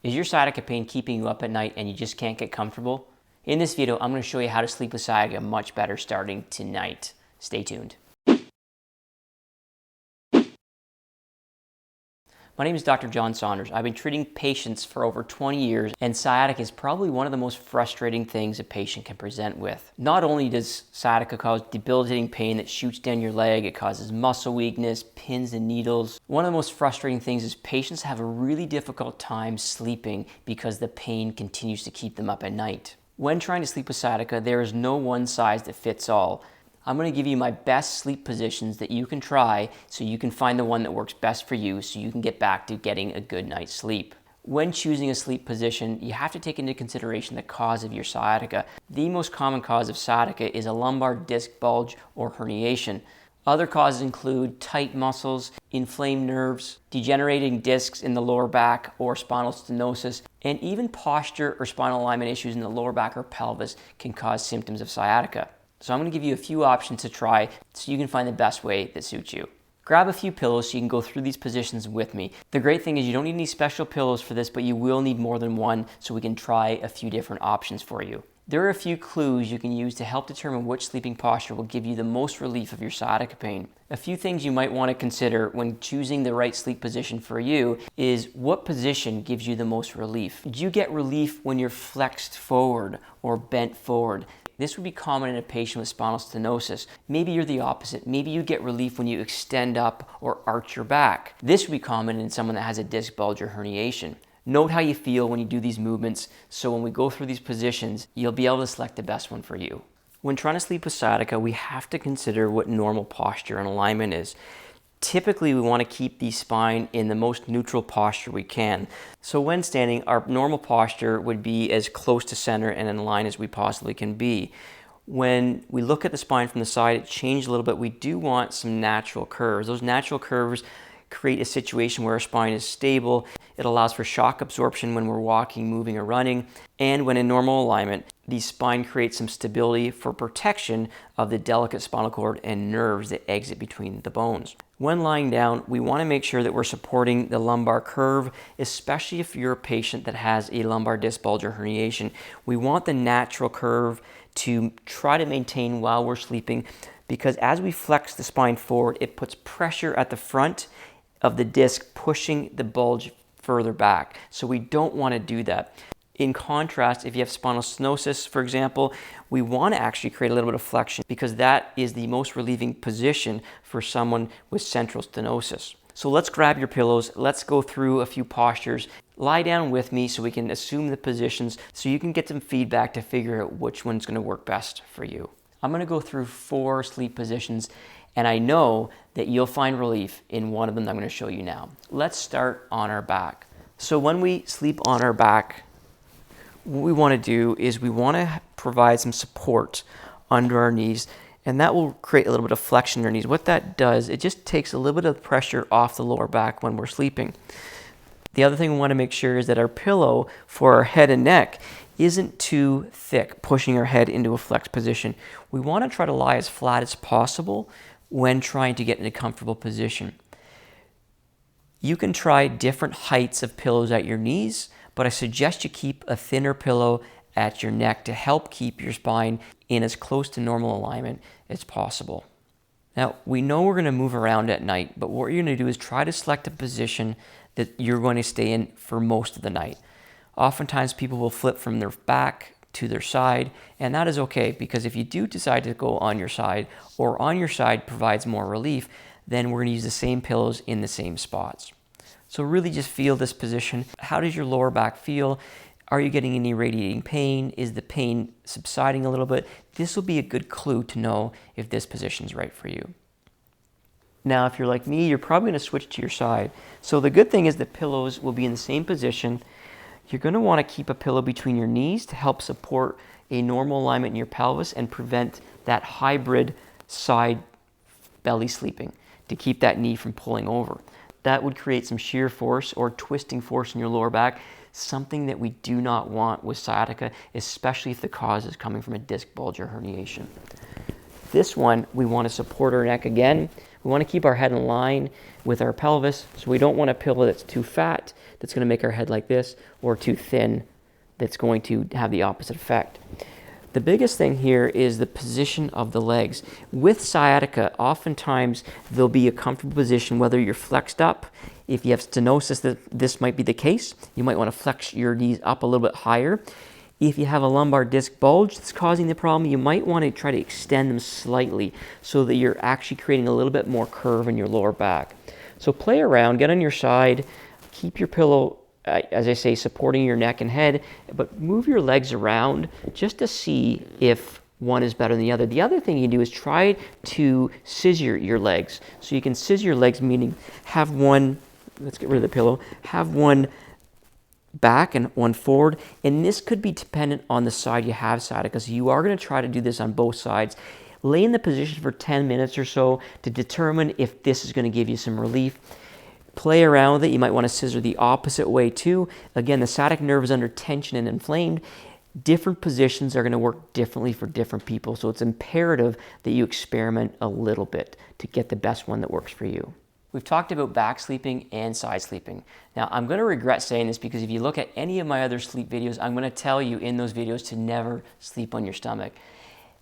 Is your sciatica pain keeping you up at night and you just can't get comfortable? In this video, I'm going to show you how to sleep with sciatica much better starting tonight. Stay tuned. My name is Dr. Jon Saunders. I've been treating patients for over 20 years, and sciatica is probably one of the most frustrating things a patient can present with. Not only does sciatica cause debilitating pain that shoots down your leg, it causes muscle weakness, pins and needles. One of the most frustrating things is patients have a really difficult time sleeping because the pain continues to keep them up at night. When trying to sleep with sciatica, there is no one size that fits all. I'm going to give you my best sleep positions that you can try so you can find the one that works best for you so you can get back to getting a good night's sleep. When choosing a sleep position, you have to take into consideration the cause of your sciatica. The most common cause of sciatica is a lumbar disc bulge or herniation. Other causes include tight muscles, inflamed nerves, degenerating discs in the lower back or spinal stenosis, and even posture or spinal alignment issues in the lower back or pelvis can cause symptoms of sciatica. So I'm going to give you a few options to try so you can find the best way that suits you. Grab a few pillows so you can go through these positions with me. The great thing is you don't need any special pillows for this, but you will need more than one so we can try a few different options for you. There are a few clues you can use to help determine which sleeping posture will give you the most relief of your sciatica pain. A few things you might want to consider when choosing the right sleep position for you is what position gives you the most relief. Do you get relief when you're flexed forward or bent forward? This would be common in a patient with spinal stenosis. Maybe you're the opposite. Maybe you get relief when you extend up or arch your back. This would be common in someone that has a disc bulge or herniation. Note how you feel when you do these movements, so when we go through these positions, you'll be able to select the best one for you. When trying to sleep with sciatica, we have to consider what normal posture and alignment is. Typically, we want to keep the spine in the most neutral posture we can. So when standing, our normal posture would be as close to center and in line as we possibly can be. When we look at the spine from the side, it changed a little bit. We do want some natural curves. Those natural curves create a situation where our spine is stable. It allows for shock absorption when we're walking, moving, or running. And when in normal alignment, the spine creates some stability for protection of the delicate spinal cord and nerves that exit between the bones. When lying down, we want to make sure that we're supporting the lumbar curve, especially if you're a patient that has a lumbar disc bulge or herniation. We want the natural curve to try to maintain while we're sleeping, because as we flex the spine forward, it puts pressure at the front of the disc, pushing the bulge further back. So we don't want to do that. In contrast, if you have spinal stenosis, for example, we want to actually create a little bit of flexion because that is the most relieving position for someone with central stenosis. So let's grab your pillows. Let's go through a few postures. Lie down with me so we can assume the positions so you can get some feedback to figure out which one's going to work best for you. I'm going to go through 4 sleep positions, and I know that you'll find relief in one of them that I'm going to show you now. Let's start on our back. So when we sleep on our back, what we want to do is we want to provide some support under our knees, and that will create a little bit of flexion in our knees. What that does, it just takes a little bit of pressure off the lower back when we're sleeping. The other thing we want to make sure is that our pillow for our head and neck isn't too thick, pushing our head into a flexed position. We want to try to lie as flat as possible when trying to get in a comfortable position. You can try different heights of pillows at your knees, but I suggest you keep a thinner pillow at your neck to help keep your spine in as close to normal alignment as possible. Now, we know we're going to move around at night, but what you're going to do is try to select a position that you're going to stay in for most of the night. Oftentimes, people will flip from their back to their side, and that is okay, because if you do decide to go on your side, or on your side provides more relief, then we're going to use the same pillows in the same spots. So really just feel this position. How does your lower back feel? Are you getting any radiating pain? Is the pain subsiding a little bit? This will be a good clue to know if this position is right for you. Now, if you're like me, you're probably going to switch to your side. So the good thing is the pillows will be in the same position. You're going to want to keep a pillow between your knees to help support a normal alignment in your pelvis and prevent that hybrid side belly sleeping to keep that knee from pulling over. That would create some shear force or twisting force in your lower back, something that we do not want with sciatica, especially if the cause is coming from a disc bulge or herniation. This one, we want to support our neck again We want to keep our head in line with our pelvis, so we don't want a pillow that's too fat, that's going to make our head like this, or too thin, that's going to have the opposite effect. The biggest thing here is the position of the legs. With sciatica, oftentimes there'll be a comfortable position, whether you're flexed up. If you have stenosis, this might be the case. You might want to flex your knees up a little bit higher. If you have a lumbar disc bulge that's causing the problem, you might want to try to extend them slightly so that you're actually creating a little bit more curve in your lower back. So play around, get on your side, keep your pillow, as I say, supporting your neck and head, but move your legs around just to see if one is better than the other. The other thing you can do is try to scissor your legs. So you can scissor your legs, meaning have one, let's get rid of the pillow, have one back and one forward, and this could be dependent on the side you have sciatica. So you are going to try to do this on both sides. Lay in the position for 10 minutes or so to determine if this is going to give you some relief. Play around with it. You might want to scissor the opposite way too. Again, the sciatic nerve is under tension and inflamed. Different positions are going to work differently for different people, so it's imperative that you experiment a little bit to get the best one that works for you. We've talked about back sleeping and side sleeping. Now, I'm going to regret saying this because if you look at any of my other sleep videos, I'm going to tell you in those videos to never sleep on your stomach.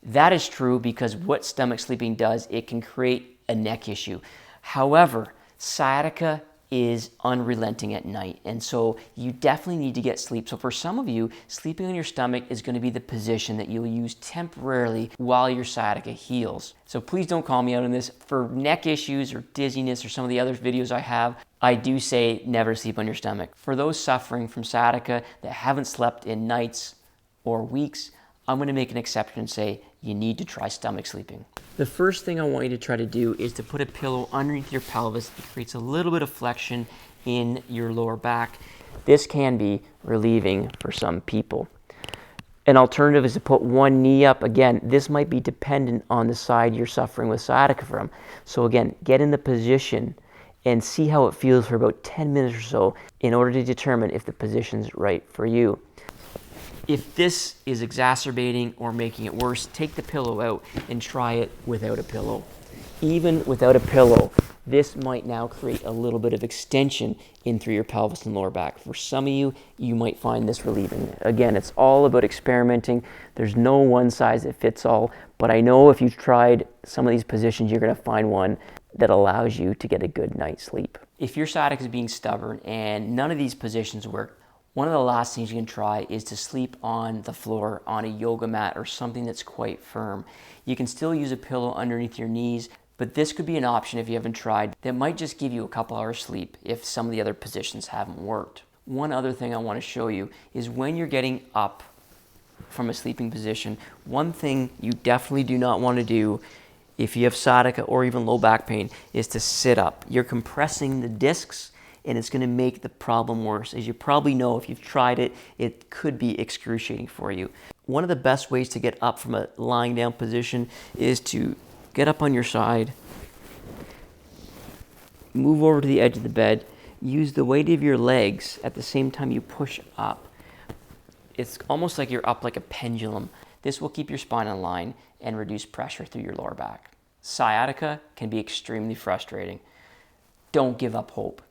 That is true because what stomach sleeping does, it can create a neck issue. However, sciatica is unrelenting at night, and so you definitely need to get sleep. So for some of you, sleeping on your stomach is going to be the position that you'll use temporarily while your sciatica heals. So please don't call me out on this. For neck issues or dizziness or some of the other videos I have, I do say never sleep on your stomach. For those suffering from sciatica that haven't slept in nights or weeks, I'm going to make an exception and say you need to try stomach sleeping. The first thing I want you to try to do is to put a pillow underneath your pelvis. It creates a little bit of flexion in your lower back. This can be relieving for some people. An alternative is to put one knee up. Again, this might be dependent on the side you're suffering with sciatica from. So again, get in the position and see how it feels for about 10 minutes or so in order to determine if the position's right for you. If this is exacerbating or making it worse, take the pillow out and try it without a pillow. Even without a pillow, this might now create a little bit of extension in through your pelvis and lower back. For some of you, you might find this relieving. Again, it's all about experimenting. There's no one size that fits all, but I know if you've tried some of these positions, you're going to find one that allows you to get a good night's sleep. If your sciatica is being stubborn and none of these positions work, one of the last things you can try is to sleep on the floor on a yoga mat or something that's quite firm. You can still use a pillow underneath your knees, but this could be an option if you haven't tried that might just give you a couple hours sleep if some of the other positions haven't worked. One other thing I want to show you is when you're getting up from a sleeping position, one thing you definitely do not want to do if you have sciatica or even low back pain is to sit up. You're compressing the discs and it's going to make the problem worse. As you probably know, if you've tried it, it could be excruciating for you. One of the best ways to get up from a lying down position is to get up on your side, move over to the edge of the bed, use the weight of your legs at the same time you push up. It's almost like you're up like a pendulum. This will keep your spine in line and reduce pressure through your lower back. Sciatica can be extremely frustrating. Don't give up hope.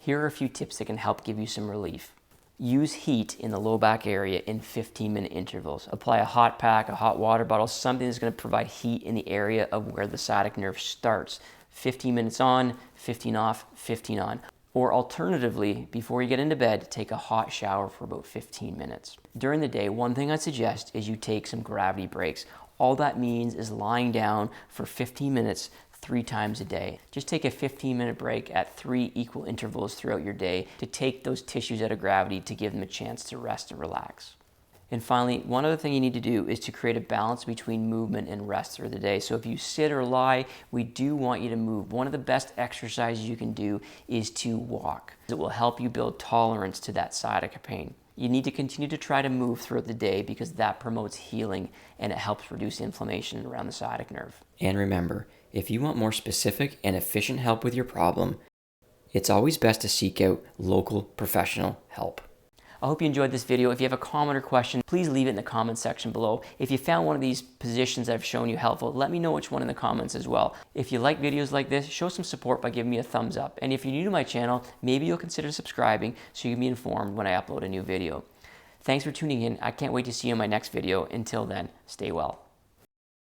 Here are a few tips that can help give you some relief. Use heat in the low back area in 15-minute intervals. Apply a hot pack, a hot water bottle, something that's going to provide heat in the area of where the sciatic nerve starts. 15 minutes on, 15 off, 15 on. Or alternatively, before you get into bed, take a hot shower for about 15 minutes. During the day, one thing I'd suggest is you take some gravity breaks. All that means is lying down for 15 minutes 3 times a day. Just take a 15-minute break at 3 equal intervals throughout your day to take those tissues out of gravity to give them a chance to rest and relax. And finally, one other thing you need to do is to create a balance between movement and rest through the day. So if you sit or lie, we do want you to move. One of the best exercises you can do is to walk. It will help you build tolerance to that sciatica pain. You need to continue to try to move throughout the day because that promotes healing and it helps reduce inflammation around the sciatic nerve. And remember, if you want more specific and efficient help with your problem, it's always best to seek out local professional help. I hope you enjoyed this video. If you have a comment or question, please leave it in the comment section below. If you found one of these positions that I've shown you helpful, let me know which one in the comments as well. If you like videos like this, show some support by giving me a thumbs up. And if you're new to my channel, maybe you'll consider subscribing so you can be informed when I upload a new video. Thanks for tuning in. I can't wait to see you in my next video. Until then, stay well.